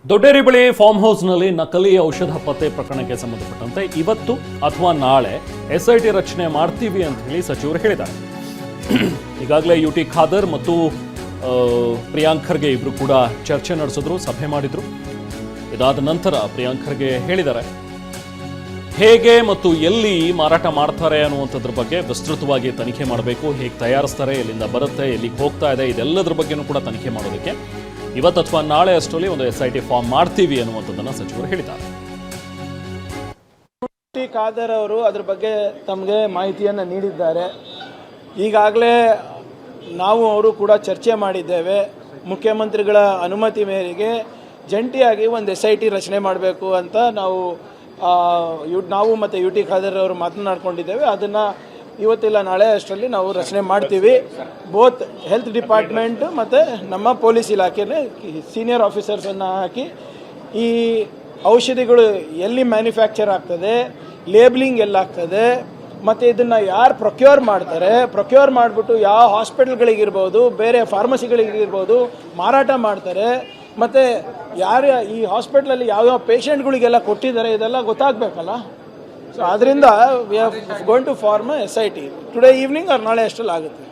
ದೊಡ್ಡೇರಿ ಬಳಿ ಫಾರ್ಮ್ ಹೌಸ್ನಲ್ಲಿ ನಕಲಿ ಔಷಧ ಪತ್ತೆ ಪ್ರಕರಣಕ್ಕೆ ಸಂಬಂಧಪಟ್ಟಂತೆ ಇವತ್ತು ಅಥವಾ ನಾಳೆ ಎಸ್ಐಟಿ ರಚನೆ ಮಾಡ್ತೀವಿ ಅಂತ ಹೇಳಿ ಸಚಿವರು ಹೇಳಿದ್ದಾರೆ. ಈಗಾಗಲೇ ಯುಟಿ ಖಾದರ್ ಮತ್ತು ಪ್ರಿಯಾಂಕ್ ಖರ್ಗೆ ಇಬ್ರು ಕೂಡ ಚರ್ಚೆ ನಡೆಸಿದ್ರು, ಸಭೆ ಮಾಡಿದ್ರು. ಇದಾದ ನಂತರ ಪ್ರಿಯಾಂಕ್ ಖರ್ಗೆ ಹೇಳಿದ್ದಾರೆ ಹೇಗೆ ಮತ್ತು ಎಲ್ಲಿ ಮಾರಾಟ ಮಾಡ್ತಾರೆ ಅನ್ನುವಂಥದ್ರ ಬಗ್ಗೆ ವಿಸ್ತೃತವಾಗಿ ತನಿಖೆ ಮಾಡಬೇಕು, ಹೇಗೆ ತಯಾರಿಸ್ತಾರೆ, ಎಲ್ಲಿಂದ ಬರುತ್ತೆ, ಎಲ್ಲಿಗೆ ಹೋಗ್ತಾ ಇದೆ, ಇದೆಲ್ಲದರ ಬಗ್ಗೆನೂ ಕೂಡ ತನಿಖೆ ಮಾಡೋದಕ್ಕೆ ಇವತ್ತು ಅಥವಾ ನಾಳೆ ಅಷ್ಟರಲ್ಲಿ ಒಂದು ಎಸ್ಐಟಿ ಫಾರ್ಮ್ ಮಾಡ್ತೀವಿ ಅನ್ನುವಂಥದ್ದನ್ನು ಸಚಿವರು ಹೇಳಿದ್ದಾರೆ. ಯುಟಿ ಖಾದರ್ ಅವರು ಅದ್ರ ಬಗ್ಗೆ ತಮಗೆ ಮಾಹಿತಿಯನ್ನು ನೀಡಿದ್ದಾರೆ. ಈಗಾಗಲೇ ನಾವು ಅವರು ಕೂಡ ಚರ್ಚೆ ಮಾಡಿದ್ದೇವೆ. ಮುಖ್ಯಮಂತ್ರಿಗಳ ಅನುಮತಿ ಮೇರೆಗೆ ಜಂಟಿಯಾಗಿ ಒಂದು ಎಸ್ಐಟಿ ರಚನೆ ಮಾಡಬೇಕು ಅಂತ ನಾವು ಮತ್ತು ಯುಟಿ ಖಾದರ್ ಅವರು ಮಾತನಾಡ್ಕೊಂಡಿದ್ದೇವೆ. ಅದನ್ನು ಇವತ್ತಿಲ್ಲ ನಾಳೆ ಅಷ್ಟರಲ್ಲಿ ನಾವು ರಚನೆ ಮಾಡ್ತೀವಿ. ಬೋತ್ ಹೆಲ್ತ್ ಡಿಪಾರ್ಟ್ಮೆಂಟ್ ಮತ್ತು ನಮ್ಮ ಪೊಲೀಸ್ ಇಲಾಖೆನೇ ಸೀನಿಯರ್ ಆಫೀಸರ್ಸನ್ನು ಹಾಕಿ ಈ ಔಷಧಿಗಳು ಎಲ್ಲಿ ಮ್ಯಾನುಫ್ಯಾಕ್ಚರ್ ಆಗ್ತದೆ, ಲೇಬ್ಲಿಂಗ್ ಎಲ್ಲಾಗ್ತದೆ, ಮತ್ತು ಇದನ್ನು ಯಾರು ಪ್ರೊಕ್ಯೂರ್ ಮಾಡ್ತಾರೆ, ಪ್ರೊಕ್ಯೂರ್ ಮಾಡಿಬಿಟ್ಟು ಯಾವ ಹಾಸ್ಪಿಟಲ್ಗಳಿಗಿರ್ಬೋದು, ಬೇರೆ ಫಾರ್ಮಸಿಗಳಿಗಿರ್ಬೋದು ಮಾರಾಟ ಮಾಡ್ತಾರೆ, ಮತ್ತು ಯಾರು ಈ ಹಾಸ್ಪಿಟ್ಲಲ್ಲಿ ಯಾವ್ಯಾವ ಪೇಷಂಟ್ಗಳಿಗೆಲ್ಲ ಕೊಟ್ಟಿದ್ದಾರೆ ಇದೆಲ್ಲ ಗೊತ್ತಾಗಬೇಕಲ್ಲ. ಸೊ ಅದರಿಂದ we are going to form S I T today evening ಅವ್ರು ನಾಳೆ ಅಷ್ಟರಲ್ಲಿ ಆಗುತ್ತೆ.